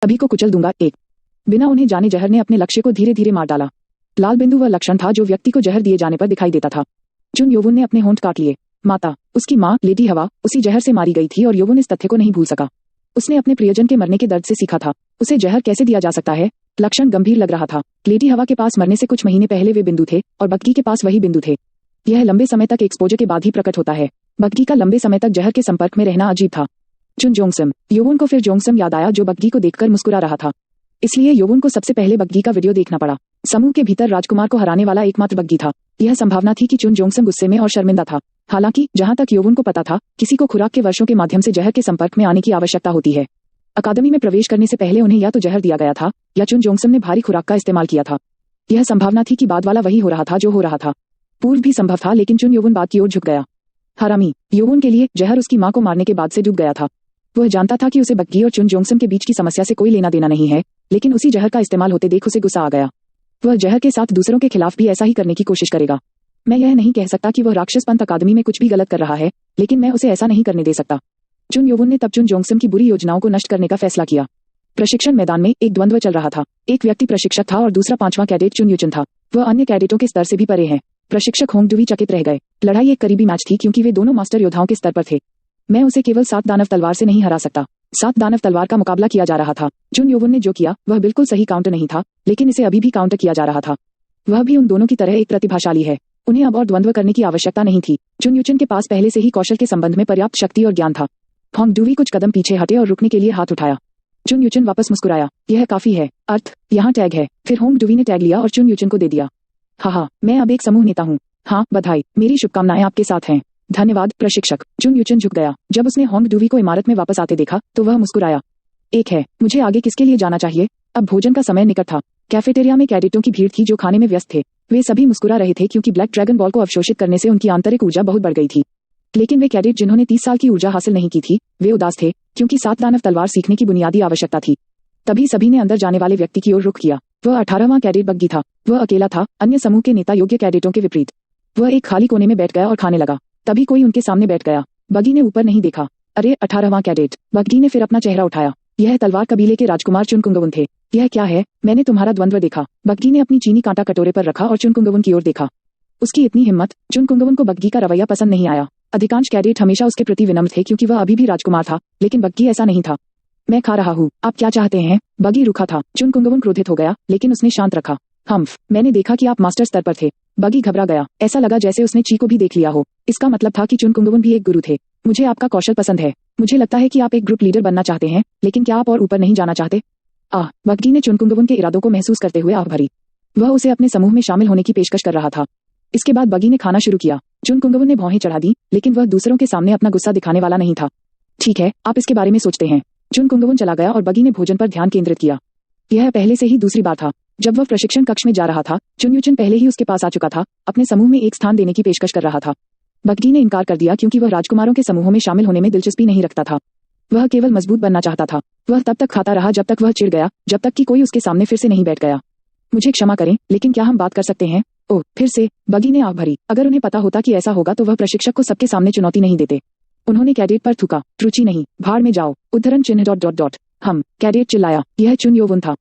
अभी को कुचल दूंगा। एक बिना उन्हें जाने जहर ने अपने लक्ष्य को धीरे धीरे मार डाला। लाल बिंदु वह लक्षण था जो व्यक्ति को जहर दिए जाने पर दिखाई देता था। चुन योवुन ने अपने होंठ काट लिए। माता, उसकी माँ लेडी हवा उसी जहर से मारी गई थी और योवुन इस तथ्य को नहीं भूल सका। उसने अपने प्रियजन के मरने के दर्द से सीखा था। उसे जहर कैसे दिया जा सकता है? लक्षण गंभीर लग रहा था। लेडी हवा के पास मरने से कुछ महीने पहले वे बिंदु थे और बग्गी के पास वही बिंदु थे। यह लंबे समय तक एक्सपोजर के बाद ही प्रकट होता है। बग्गी का लंबे समय तक जहर के संपर्क में रहना अजीब था। चुन जोंगसम। योवुन को फिर जोंगसम याद आया जो बग्गी को देखकर मुस्कुरा रहा था। इसलिए योवुन को सबसे पहले बग्गी का वीडियो देखना पड़ा। समूह के भीतर राजकुमार को हराने वाला एकमात्र बग्गी था। यह संभावना थी कि चुन जोंगसम गुस्से में और शर्मिंदा था। हालांकि जहां तक योवुन को पता था, किसी को खुराक के वर्षों के माध्यम से जहर के संपर्क में आने की आवश्यकता होती है। अकादमी में प्रवेश करने से पहले उन्हें या तो जहर दिया गया था या चुन जोंगसम ने भारी खुराक का इस्तेमाल किया था। यह संभावना थी कि बाद वाला वही हो रहा था जो हो रहा था। पूर्व भी संभव था, लेकिन चुन योवुन बाद की ओर झुक गया। हरामी। योवुन के लिए जहर उसकी मां को मारने के बाद से डूब गया था। वह जानता था कि उसे बग्गी और चुन जोंगसम के बीच की समस्या से कोई लेना देना नहीं है, लेकिन उसी जहर का इस्तेमाल होते देख उसे गुस्सा आ गया। वह जहर के साथ दूसरों के खिलाफ भी ऐसा ही करने की कोशिश करेगा। मैं यह नहीं कह सकता कि वह राक्षस पंथ अकादमी में कुछ भी गलत कर रहा है, लेकिन मैं उसे ऐसा नहीं करने दे सकता। चुन योवुन ने तब चुन जोंगसम की बुरी योजनाओं को नष्ट करने का फैसला किया। प्रशिक्षण मैदान में एक द्वंद्व चल रहा था। एक व्यक्ति प्रशिक्षक था और दूसरा पांचवां कैडेट चुन युचन था। वह अन्य कैडेटों के स्तर से भी परे है। प्रशिक्षक होंगडुवी चकित रह गए। लड़ाई एक करीबी मैच थी क्योंकि वे दोनों मास्टर योद्धाओं के स्तर पर थे। मैं उसे केवल 7 दानव तलवार से नहीं हरा सकता। 7 दानव तलवार का मुकाबला किया जा रहा था। चुन योवुन ने जो किया वह बिल्कुल सही काउंटर नहीं था, लेकिन इसे अभी भी काउंटर किया जा रहा था। वह भी उन दोनों की तरह एक प्रतिभाशाली है। उन्हें अब और द्वंद्व करने की आवश्यकता नहीं थी। चुन युचन के पास पहले से ही कौशल के संबंध में पर्याप्त शक्ति और ज्ञान था। होंगडुवी कुछ कदम पीछे हटे और रुकने के लिए हाथ उठाया। चुन युचन वापस मुस्कुराया। यह काफी है। अर्थ, यहाँ टैग है। फिर होंगडुवी ने टैग लिया और चुन युचन को दे दिया। हाँ, मैं अब एक समूह नेता हूँ। हाँ, बधाई। मेरी शुभकामनाएं आपके साथ हैं। धन्यवाद प्रशिक्षक। चुन युचन झुक गया। जब उसने होंगडुवी को इमारत में वापस आते देखा तो वह मुस्कुराया। एक है। मुझे आगे किसके लिए जाना चाहिए? अब भोजन का समय निकट था। कैफेटेरिया में कैडेटों की भीड़ थी जो खाने में व्यस्त थे। वे सभी मुस्कुरा रहे थे क्योंकि ब्लैक ड्रैगन बॉल को अवशोषित करने से उनकी आंतरिक ऊर्जा बहुत बढ़ गई थी। लेकिन वे कैडेट जिन्होंने 30 साल की ऊर्जा हासिल नहीं की थी, वे उदास थे क्योंकि 7 दानव तलवार सीखने की बुनियादी आवश्यकता थी। तभी सभी ने अंदर जाने वाले व्यक्ति की ओर रुख किया। वह 18वां कैडेट बग्गी था। वह अकेला था, अन्य समूह के नेता योग्य कैडेटों के विपरीत। वह एक खाली कोने में बैठ गया और खाने लगा। तभी कोई उनके सामने बैठ गया। बग्गी ने ऊपर नहीं देखा। अरे 18वां कैडेट। बग्गी ने फिर अपना चेहरा उठाया। यह तलवार कबीले के राजकुमार चुनकुंगवुन थे। यह क्या है? मैंने तुम्हारा द्वंद्व देखा। बग्गी ने अपनी चीनी कांटा कटोरे पर रखा और चुनकुंगवुन की ओर देखा। उसकी इतनी हिम्मत। चुनकुंगवुन को बग्गी का रवैया पसंद नहीं आया। अधिकांश कैडेट हमेशा उसके प्रति विनम्र थे क्योंकि वह अभी भी राजकुमार था, लेकिन बग्गी ऐसा नहीं था। मैं खा रहा हूँ, आप क्या चाहते हैं? बग्गी रूखा था। चुनकुंगवुन क्रोधित हो गया, लेकिन उसने शांत रखा। हम्फ, मैंने देखा कि आप मास्टर स्तर पर थे। बग्गी घबरा गया। ऐसा लगा जैसे उसने ची को भी देख लिया हो। इसका मतलब था कि चुनकुंगवुन भी एक गुरु थे। मुझे आपका कौशल पसंद है। मुझे लगता है कि आप एक ग्रुप लीडर बनना चाहते हैं, लेकिन क्या आप और ऊपर नहीं जाना चाहते? बग्गी ने चुनकुंगवुन के इरादों को महसूस करते हुए आह भरी। वह उसे अपने समूह में शामिल होने की पेशकश कर रहा था। इसके बाद बग्गी ने खाना शुरू किया। चुनकुंगवुन ने भौहें चढ़ा दी, लेकिन वह दूसरों के सामने अपना गुस्सा दिखाने वाला नहीं था। ठीक है, आप इसके बारे में सोचते हैं। चुनकुंगवुन चला गया और बग्गी ने भोजन पर ध्यान केंद्रित किया। यह पहले से ही दूसरी बार था। जब वह प्रशिक्षण कक्ष में जा रहा था, चुन युचन पहले ही उसके पास आ चुका था, अपने समूह में एक स्थान देने की पेशकश कर रहा था। बग्गी ने इनकार कर दिया क्योंकि वह राजकुमारों के समूहों में शामिल होने में दिलचस्पी नहीं रखता था। वह केवल मजबूत बनना चाहता था। वह तब तक खाता रहा जब तक वह चिढ़ गया, जब तक कि कोई उसके सामने फिर से नहीं बैठ गया। मुझे क्षमा करें, लेकिन क्या हम बात कर सकते हैं? ओह, फिर से? बग्गी ने आह भरी। अगर उन्हें पता होता कि ऐसा होगा तो वह प्रशिक्षक को सबके सामने चुनौती नहीं देते। उन्होंने कैडेट पर थूका। रुचि नहीं, भाड़ में जाओ। उद्धरण चिन्ह ... कैडेट चिल्लाया। यह चुन योवुन था।